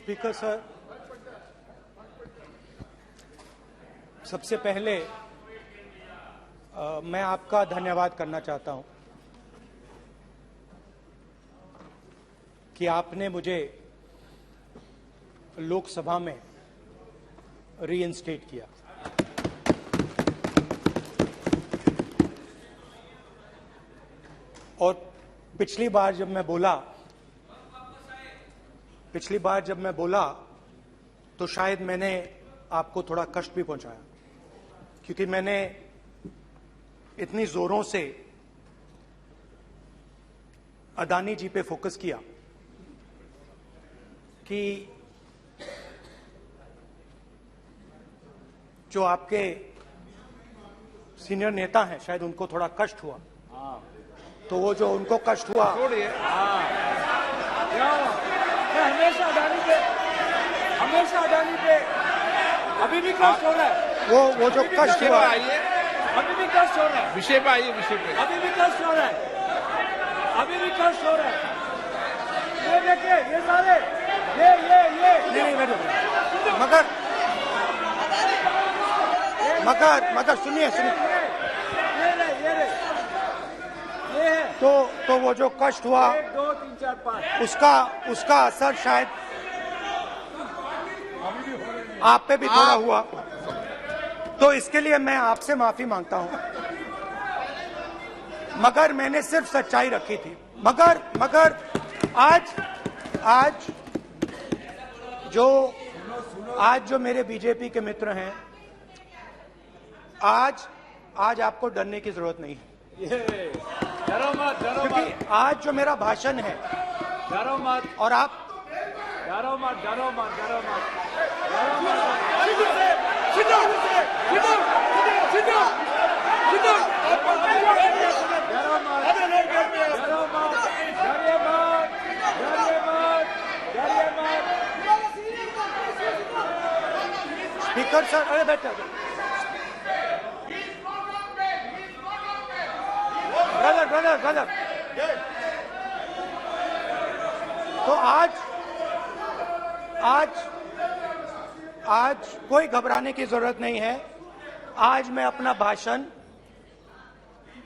Speaker sir, सबसे पहले मैं आपका धन्यवाद करना चाहता हूं कि आपने मुझे लोकसभा में रीइंस्टेट किया। और पिछली बार जब मैं बोला तो शायद मैंने आपको थोड़ा कष्ट भी पहुंचाया, क्योंकि मैंने इतनी जोरों से अदानी जी पे फोकस किया कि जो आपके सीनियर नेता हैं शायद उनको थोड़ा कष्ट हुआ। तो वो जो उनको कष्ट हुआ, हमेशा अडानी पे अभी भी कष्ट हो रहा है। वो जो कष्ट हुआ, अभी भी कष्ट हो रहा है। विषय पे आइए, विषय पे। अभी भी कष्ट हो रहा है। ये देखिए, ये सारे नहीं मगर सुनिए ये है। तो वो जो कष्ट हुआ 1 2 3 4 5 उसका असर शायद आप पे भी थोड़ा हुआ। तो इसके लिए मैं आपसे माफी मांगता हूं, मगर मैंने सिर्फ सच्चाई रखी थी। मगर आज जो मेरे बीजेपी के मित्र हैं, आज आपको डरने की जरूरत नहीं है, डरो मत। क्योंकि आज जो मेरा भाषण है, डरो मत। और आप डरो मत। स्पीकर सर, अरे बैठे ब्रदर। तो आज कोई घबराने की जरूरत नहीं है। आज मैं अपना भाषण,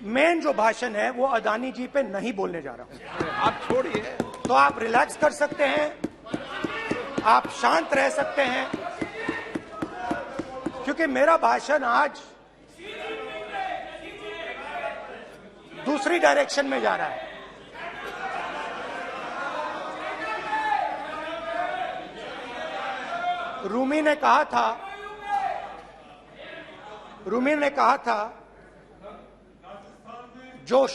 मेन जो भाषण है वो अदानी जी पे नहीं बोलने जा रहा हूं। आप छोड़िए, तो आप रिलैक्स कर सकते हैं, आप शांत रह सकते हैं, क्योंकि मेरा भाषण आज दूसरी डायरेक्शन में जा रहा है। रूमी ने कहा था जो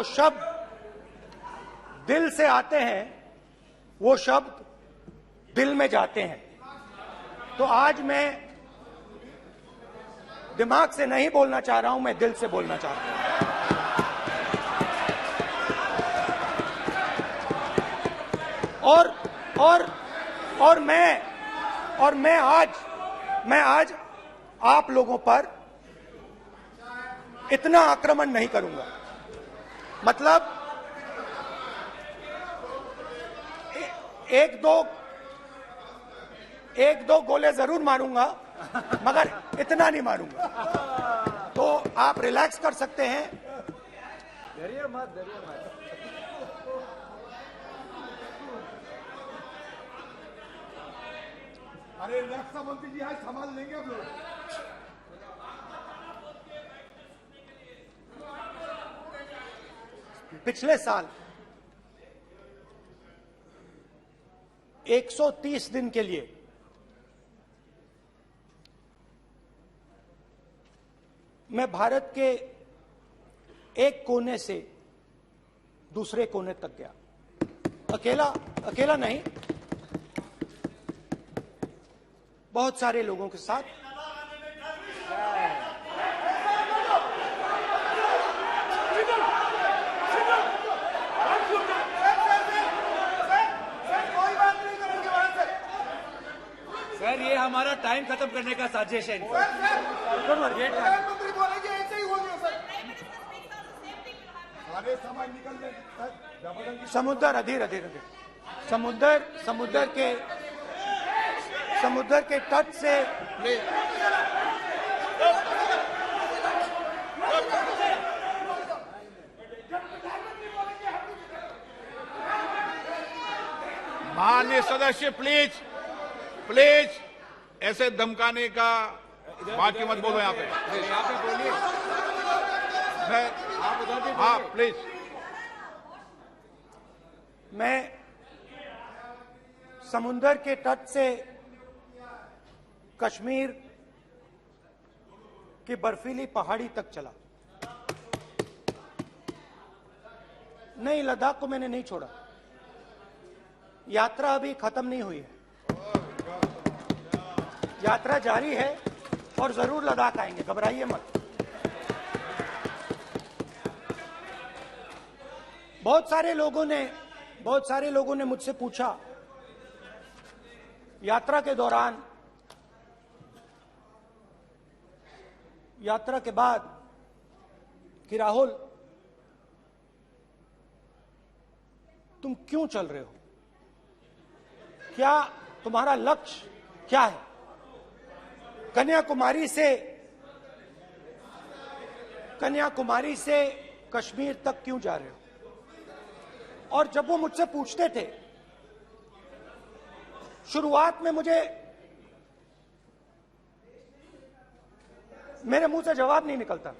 शब्द दिल से आते हैं वो शब्द दिल में जाते हैं। तो आज मैं दिमाग से नहीं बोलना चाह रहा हूं, मैं दिल से बोलना चाह रहा हूं। और मैं आज आप लोगों पर इतना आक्रमण नहीं करूंगा। मतलब एक दो गोले जरूर मारूंगा, मगर इतना नहीं मारूंगा। तो आप रिलैक्स कर सकते हैं। डरिए मत। अरे रक्षा मंत्री जी आज संभाल लेंगे आप लोग। पिछले साल 130 दिन के लिए मैं भारत के एक कोने से दूसरे कोने तक गया। अकेला नहीं, बहुत सारे लोगों के साथ। सर, ये हमारा टाइम खत्म करने का साजिश है। प्रधानमंत्री बोलेंगे ऐसे ही हो गया सर। सारे समय निकल गए। समुद्र अधीर अधीर अधीर समुद्र के तट से माननीय सदस्य प्लीज प्लीज ऐसे धमकाने का बात की मत बोलो यहाँ पे। बोलिए, आप उधर भी हाँ प्लीज। मैं समुद्र के तट से कश्मीर की बर्फीली पहाड़ी तक चला। नहीं, लद्दाख को मैंने नहीं छोड़ा। यात्रा अभी खत्म नहीं हुई है, यात्रा जारी है और जरूर लद्दाख आएंगे, घबराइए मत। बहुत सारे लोगों ने मुझसे पूछा यात्रा के दौरान, यात्रा के बाद कि राहुल तुम क्यों चल रहे हो, क्या तुम्हारा लक्ष्य क्या है, कन्याकुमारी से कश्मीर तक क्यों जा रहे हो। और जब वो मुझसे पूछते थे, शुरुआत में मेरे मुंह से जवाब नहीं निकलता।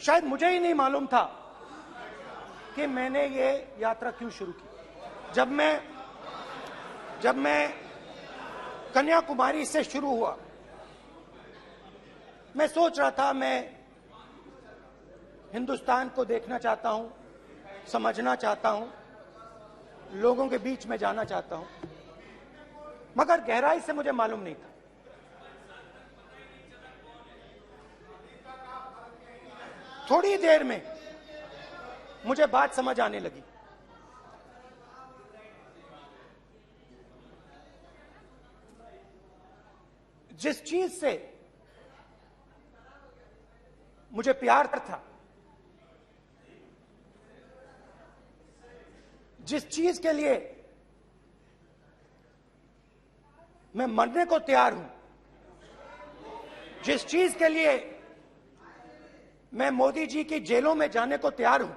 शायद मुझे ही नहीं मालूम था कि मैंने ये यात्रा क्यों शुरू की। जब मैं कन्याकुमारी से शुरू हुआ, मैं सोच रहा था मैं हिंदुस्तान को देखना चाहता हूं, समझना चाहता हूं, लोगों के बीच में जाना चाहता हूं, मगर गहराई से मुझे मालूम नहीं था। थोड़ी देर में मुझे बात समझ आने लगी। जिस चीज से मुझे प्यार था, जिस चीज के लिए मैं मरने को तैयार हूं, जिस चीज के लिए मैं मोदी जी की जेलों में जाने को तैयार हूं,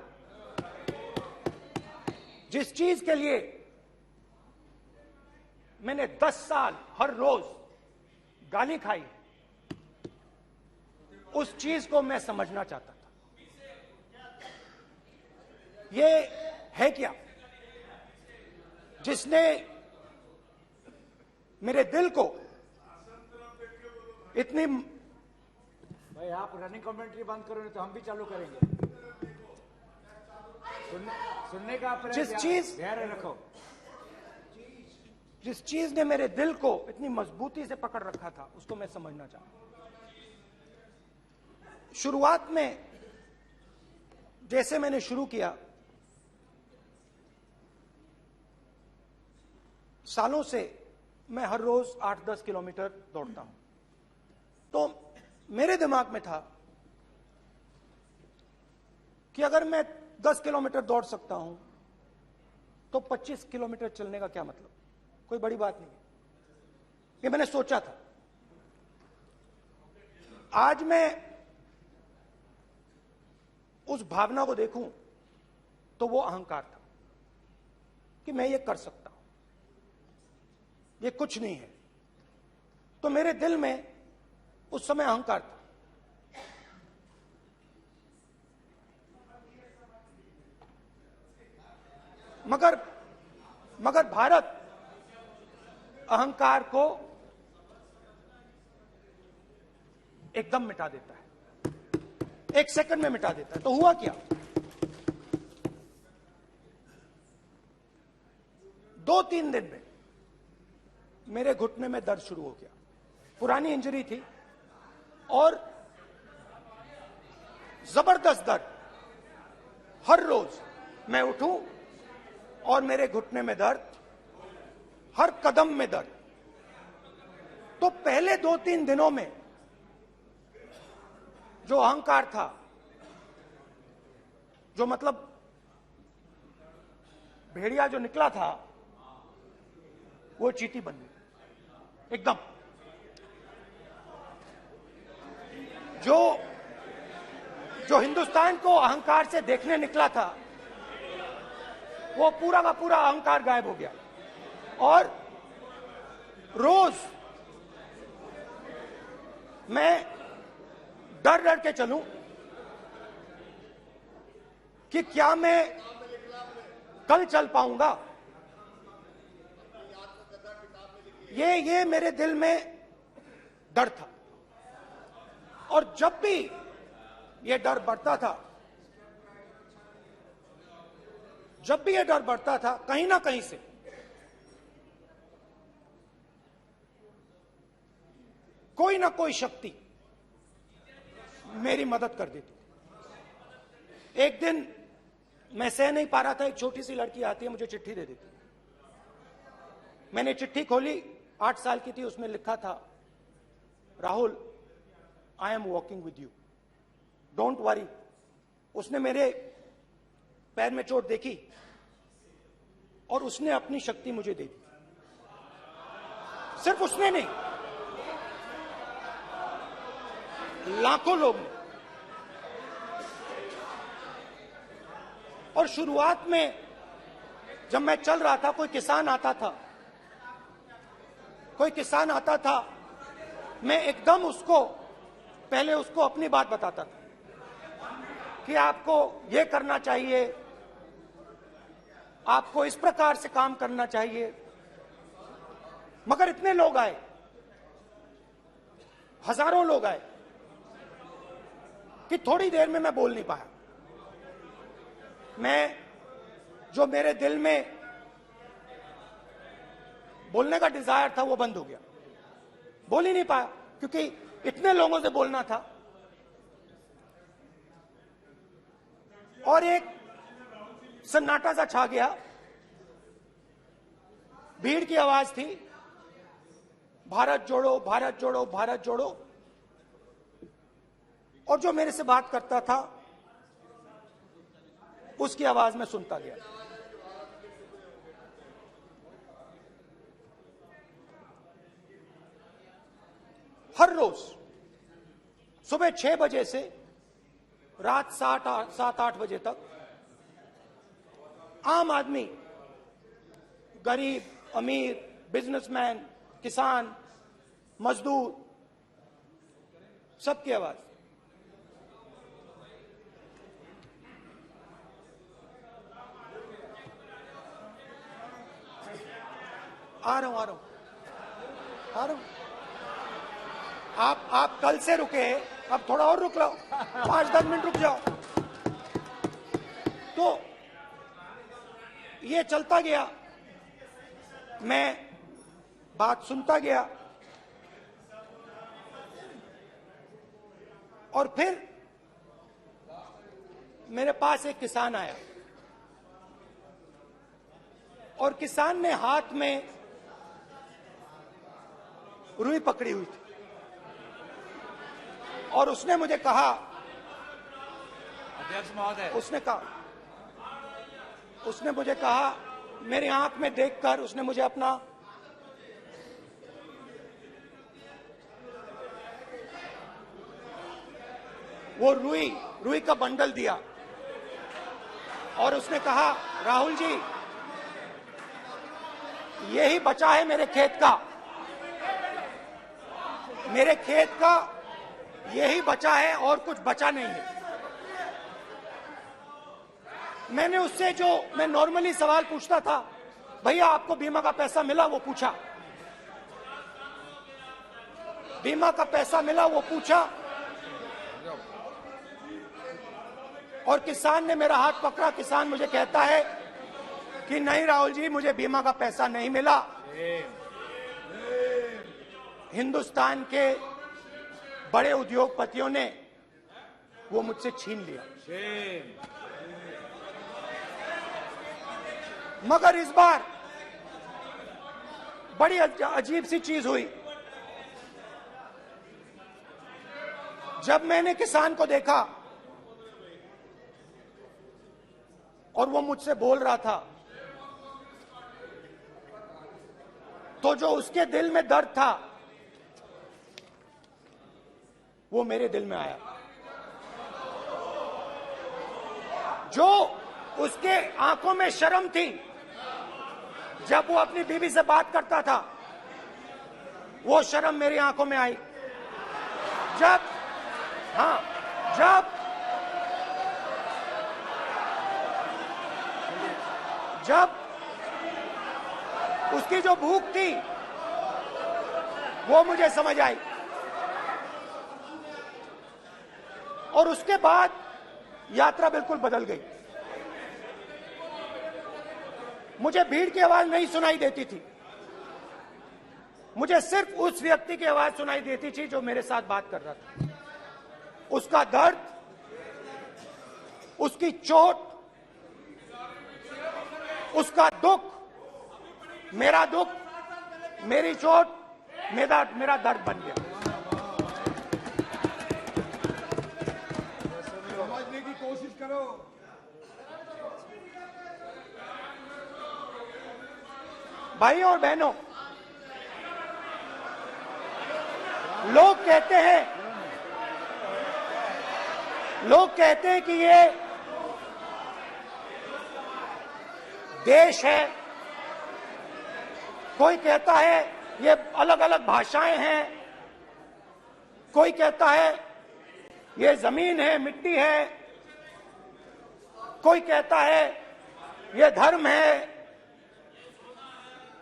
जिस चीज के लिए मैंने 10 साल हर रोज गाली खाई, उस चीज को मैं समझना चाहता था। ये है क्या जिसने मेरे दिल को इतनी। भाई आप रनिंग कमेंट्री बंद करो, नहीं तो हम भी चालू करेंगे। सुनने का अपने धैर्य रखो। जिस चीज ने मेरे दिल को इतनी मजबूती से पकड़ रखा था, उसको मैं समझना चाहता। शुरुआत में जैसे मैंने शुरू किया, सालों से मैं हर रोज 8-10 किलोमीटर दौड़ता हूं, तो मेरे दिमाग में था कि अगर मैं 10 किलोमीटर दौड़ सकता हूं तो 25 किलोमीटर चलने का क्या मतलब, कोई बड़ी बात नहीं है। ये मैंने सोचा था। आज मैं उस भावना को देखूं तो वो अहंकार था कि मैं ये कर सकता हूं, ये कुछ नहीं है। तो मेरे दिल में उस समय अहंकार था। मगर भारत अहंकार को एकदम मिटा देता है, 1 सेकंड में मिटा देता है। तो हुआ क्या, 2-3 दिन में मेरे घुटने में दर्द शुरू हो गया। पुरानी इंजरी थी और जबरदस्त दर्द। हर रोज मैं उठूं और मेरे घुटने में दर्द, हर कदम में दर्द। तो पहले 2-3 दिनों में जो अहंकार था, जो मतलब भेड़िया जो निकला था, वो चींटी बन गई एकदम। जो हिंदुस्तान को अहंकार से देखने निकला था, वो पूरा का पूरा अहंकार गायब हो गया। और रोज मैं डर डर के चलूं कि क्या मैं कल चल पाऊंगा। ये मेरे दिल में डर था। और जब भी ये डर बढ़ता था, कहीं ना कहीं से कोई ना कोई शक्ति मेरी मदद कर देती। एक दिन मैं सह नहीं पा रहा था, एक छोटी सी लड़की आती है, मुझे चिट्ठी दे देती। मैंने चिट्ठी खोली, 8 साल की थी, उसमें लिखा था, Rahul, I am walking with you, don't worry. उसने मेरे पैर में चोट देखी और उसने अपनी शक्ति मुझे दे दी। सिर्फ उसने नहीं, लाखों लोग ने। और शुरुआत में जब मैं चल रहा था, कोई किसान आता था, मैं एकदम पहले उसको अपनी बात बताता था कि आपको ये करना चाहिए, आपको इस प्रकार से काम करना चाहिए। मगर इतने लोग आए, हजारों लोग आए, कि थोड़ी देर में मैं बोल नहीं पाया। जो मेरे दिल में बोलने का डिजायर था, वो बंद हो गया। बोल ही नहीं पाया, क्योंकि इतने लोगों से बोलना था। और एक सन्नाटा सा छा गया, भीड़ की आवाज थी, भारत जोड़ो, भारत जोड़ो, भारत जोड़ो। और जो मेरे से बात करता था, उसकी आवाज में सुनता गया। हर रोज सुबह 6 बजे से रात 7-8 बजे तक आम आदमी, गरीब, अमीर, बिजनेसमैन, किसान, मजदूर, सबकी आवाज। आ रहा हूं। आप कल से रुके, अब थोड़ा और रुक लो, 5-10 मिनट रुक जाओ। तो ये चलता गया, मैं बात सुनता गया। और फिर मेरे पास एक किसान आया, और किसान ने हाथ में रुई पकड़ी हुई थी, और उसने मुझे कहा, अध्यक्ष महोदय, उसने मुझे कहा, मेरी आंख में देखकर उसने मुझे अपना वो रुई का बंडल दिया, और उसने कहा, राहुल जी, यही बचा है मेरे खेत का यही बचा है, और कुछ बचा नहीं है। मैंने उससे, जो मैं नॉर्मली सवाल पूछता था, भैया आपको बीमा का पैसा मिला, वो पूछा। बीमा का पैसा मिला, वो पूछा। और किसान ने मेरा हाथ पकड़ा। किसान मुझे कहता है कि नहीं राहुल जी, मुझे बीमा का पैसा नहीं मिला, हिंदुस्तान के बड़े उद्योगपतियों ने वो मुझसे छीन लिया। मगर इस बार बड़ी अजीब सी चीज हुई। जब मैंने किसान को देखा और वो मुझसे बोल रहा था, तो जो उसके दिल में दर्द था वो मेरे दिल में आया। जो उसके आंखों में शर्म थी जब वो अपनी बीवी से बात करता था, वो शर्म मेरी आंखों में आई। जब उसकी जो भूख थी वो मुझे समझ आई। और उसके बाद यात्रा बिल्कुल बदल गई। मुझे भीड़ की आवाज नहीं सुनाई देती थी, मुझे सिर्फ उस व्यक्ति की आवाज सुनाई देती थी जो मेरे साथ बात कर रहा था। उसका दर्द, उसकी चोट, उसका दुख, मेरा दुख, मेरी चोट, मेरा दर्द बन गया। समझने की कोशिश करो। भाइयों और बहनों, लोग कहते हैं कि ये देश है, कोई कहता है ये अलग अलग भाषाएं हैं, कोई कहता है ये जमीन है, मिट्टी है, कोई कहता है ये धर्म है,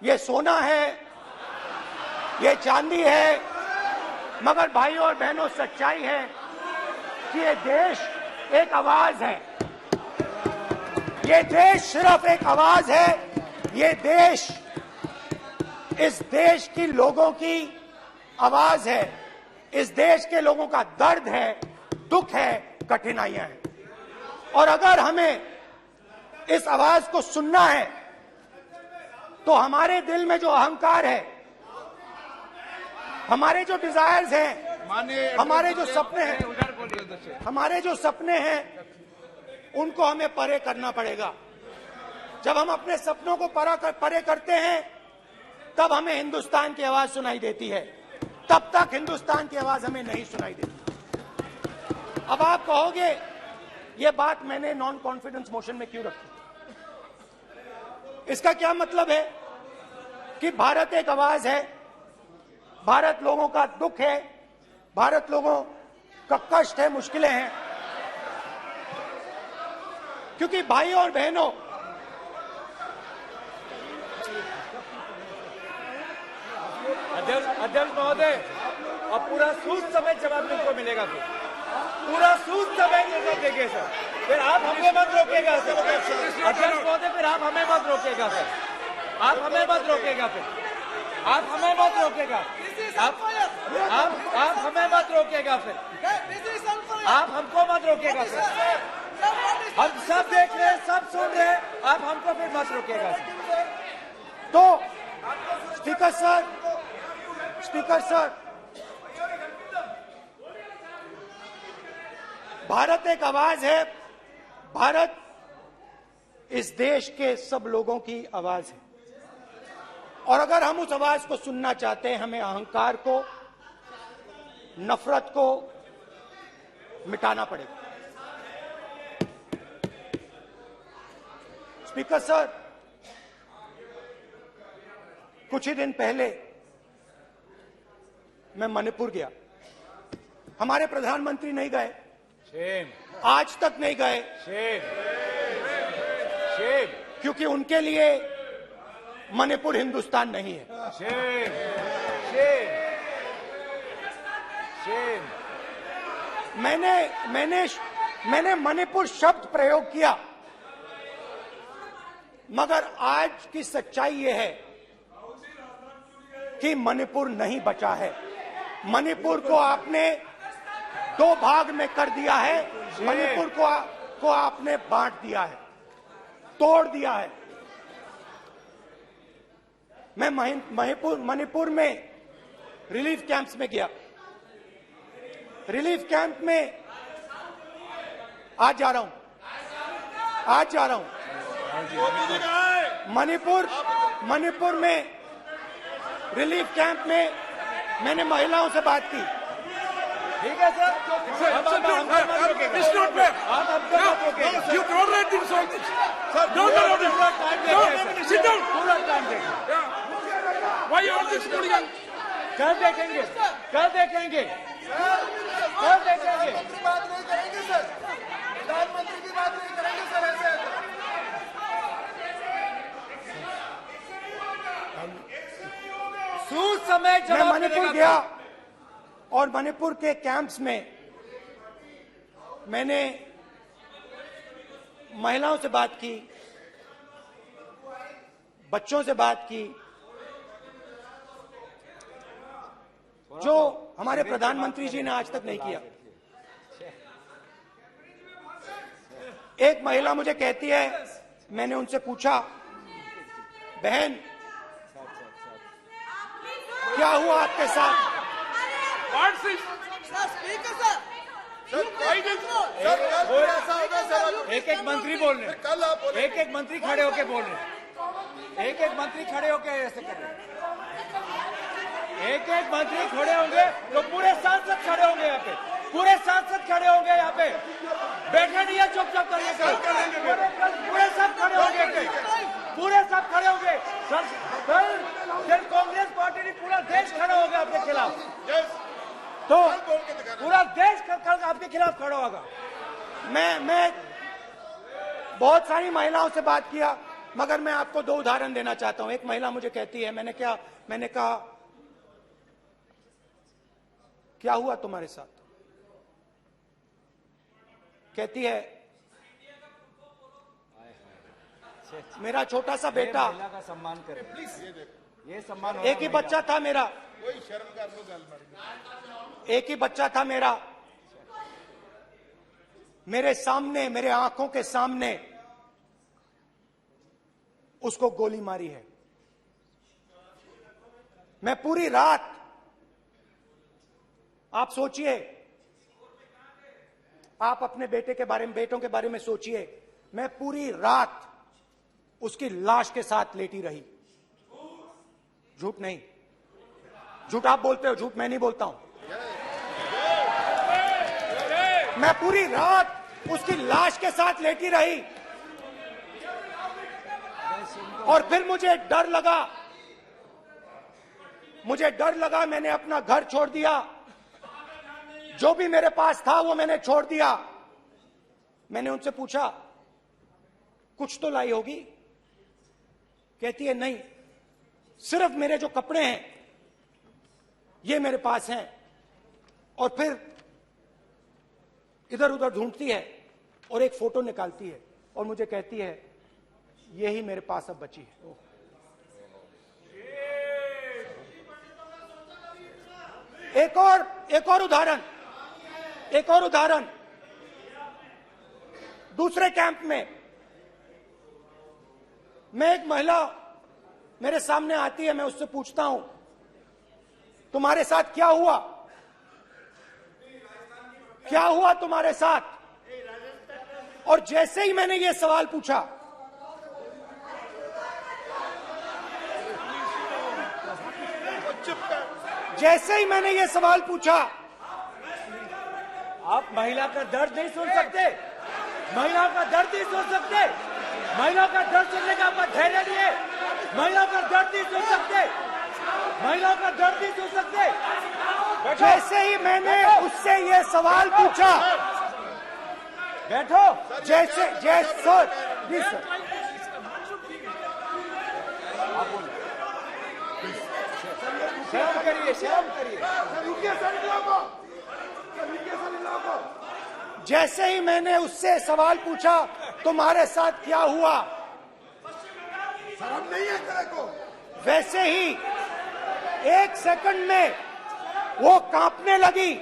ये सोना है, ये चांदी है। मगर भाइयों और बहनों, सच्चाई है कि ये देश एक आवाज है। ये देश सिर्फ एक आवाज है। ये देश, इस देश की लोगों की आवाज है। इस देश के लोगों का दर्द है, दुख है, कठिनाइयां हैं। और अगर हमें इस आवाज को सुनना है तो हमारे दिल में जो अहंकार है, हमारे जो डिजायर्स हैं, हमारे जो सपने हैं, उनको हमें परे करना पड़ेगा। जब हम अपने सपनों को परे करते हैं तब हमें हिंदुस्तान की आवाज सुनाई देती है, तब तक हिंदुस्तान की आवाज हमें नहीं सुनाई देती। अब आप कहोगे ये बात मैंने नॉन कॉन्फिडेंस मोशन में क्यों रखी? इसका क्या मतलब है कि भारत एक आवाज है, भारत लोगों का दुख है, भारत लोगों का कष्ट है, मुश्किलें हैं। क्योंकि भाइयों और बहनों, अध्यक्ष महोदय, अब पूरा सूद समय जवाब तुमको मिलेगा, फिर पूरा सूद समय जवाब देंगे सर। फिर आप हमें मत रोकेगा सर। अध्यक्ष महोदय, फिर आप हमें मत रोकेगा सर। आप हमें मत रोकेगा, फिर आप हमें मत रोकेगा। आप हमें मत रोकेगा, फिर आप हमको मत रोकेगा सर। हम सब देख रहे हैं, सब सुन रहे हैं, आप हमको फिर मत रोकेगा सर। तो स्पीकर सर, भारत एक आवाज है। भारत इस देश के सब लोगों की आवाज है। और अगर हम उस आवाज को सुनना चाहते हैं, हमें अहंकार को, नफरत को मिटाना पड़ेगा। स्पीकर सर, कुछ ही दिन पहले मैं मणिपुर गया। हमारे प्रधानमंत्री नहीं गए, आज तक नहीं गए, क्योंकि उनके लिए मणिपुर हिंदुस्तान नहीं है। मैंने मणिपुर शब्द प्रयोग किया, मगर आज की सच्चाई यह है कि मणिपुर नहीं बचा है। मणिपुर को आपने दो भाग में कर दिया है। मणिपुर को आपने बांट दिया है, तोड़ दिया है। मैं मणिपुर में रिलीफ कैंप्स में गया। रिलीफ कैंप में आज जा रहा हूं, मणिपुर में रिलीफ कैंप में मैंने महिलाओं से बात की। ठीक है सर, अब आप हमको मत रोकेंगे। It's not fair. आप हमको मत रोकेंगे। You don't let him solve this. Sir, Don't allow this. पूरा टाइम देखिए सर। Sit down. पूरा टाइम देखिए। Yeah. Why you want this hooligan? कल देखेंगे, कल देखेंगे, कल देखेंगे। बात नहीं करेंगे सर, प्रधानमंत्री की बात नहीं करेंगे सर ऐसे। सूद समय मैं जवाब मणिपुर मिलेगा। गया और मणिपुर के कैंप्स में मैंने महिलाओं से बात की, बच्चों से बात की, जो हमारे प्रधानमंत्री जी ने आज तक नहीं किया। एक महिला मुझे कहती है, मैंने उनसे पूछा, बहन क्या हुआ आपके साथ? What's this? एक एक मंत्री बोल रहे हैं, कल आप बोले एक एक मंत्री खड़े होके बोल रहे हैं, एक एक मंत्री खड़े होके ऐसे कर रहे हैं, एक एक मंत्री खड़े होंगे तो पूरे सांसद खड़े होंगे यहाँ पे, पूरे सांसद खड़े होंगे यहाँ पे, बैठे नहीं है चुपचाप करिए, पूरे सब खड़े होंगे, पूरे सब खड़े होंगे। कल कांग्रेस पार्टी ने पूरा देश खड़ा होगा आपके खिलाफ, तो पूरा देश कल आपके खिलाफ खड़ा होगा। मैं बहुत सारी महिलाओं से बात किया, मगर मैं आपको दो उदाहरण देना चाहता हूं। एक महिला मुझे कहती है, मैंने कहा क्या हुआ तुम्हारे साथ? कहती है, मेरा छोटा सा बेटा, महिला का सम्मान करें प्लीज, ये सम्मान। एक ही बच्चा था मेरा, एक ही बच्चा था मेरा, मेरे सामने, मेरे आंखों के सामने उसको गोली मारी है। मैं पूरी रात, आप सोचिए, आप अपने बेटों के बारे में सोचिए, मैं पूरी रात उसकी लाश के साथ लेटी रही। झूठ नहीं, झूठ आप बोलते हो, झूठ मैं नहीं बोलता हूं। मैं पूरी रात उसकी लाश के साथ लेटी रही और फिर मुझे डर लगा, मैंने अपना घर छोड़ दिया, जो भी मेरे पास था वो मैंने छोड़ दिया। मैंने उनसे पूछा, कुछ तो लाई होगी? कहती है, नहीं, सिर्फ मेरे जो कपड़े हैं ये मेरे पास हैं। और फिर इधर उधर ढूंढती है और एक फोटो निकालती है और मुझे कहती है, यही मेरे पास अब बची है। एक और उदाहरण, दूसरे कैंप में मैं, एक महिला मेरे सामने आती है, मैं उससे पूछता हूं, तुम्हारे साथ क्या हुआ? क्या हुआ तुम्हारे साथ? और जैसे ही मैंने ये सवाल पूछा, आप महिला का दर्द नहीं सुन सकते, महिला का दर्द नहीं सुन सकते, महिला का दर्द सुनने का आपका धैर्य नहीं है, महिला का दर्द नहीं सुन सकते, महिला का दर्द नहीं सुन सकते। जैसे ही मैंने उससे ये सवाल पूछा, बैठो, जैसे सर, प्लीज सर, शर्म करिए, शर्म करिए। जैसे ही मैंने उससे सवाल पूछा, तुम्हारे साथ क्या हुआ, शर्म नहीं है तेरे को? वैसे ही 1 सेकंड में वो कांपने लगी।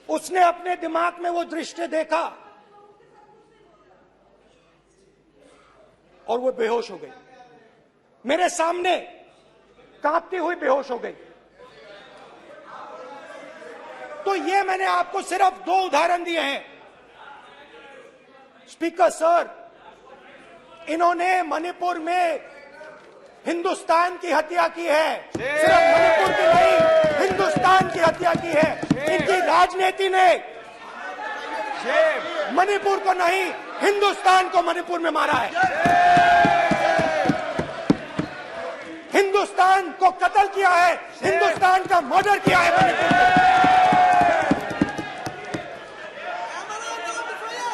उसने अपने दिमाग में वो दृश्य देखा और वो बेहोश हो गई। मेरे सामने कांपती हुई बेहोश हो गई। तो ये मैंने आपको सिर्फ 2 उदाहरण दिए हैं। स्पीकर सर, इन्होंने मणिपुर में हिंदुस्तान की हत्या की है, सिर्फ मणिपुर की नहीं, हिंदुस्तान की हत्या की है। इनकी राजनीति ने मणिपुर को नहीं, हिंदुस्तान को मणिपुर में मारा है। हिंदुस्तान को कत्ल किया है, हिंदुस्तान का मर्डर किया है मणिपुर में।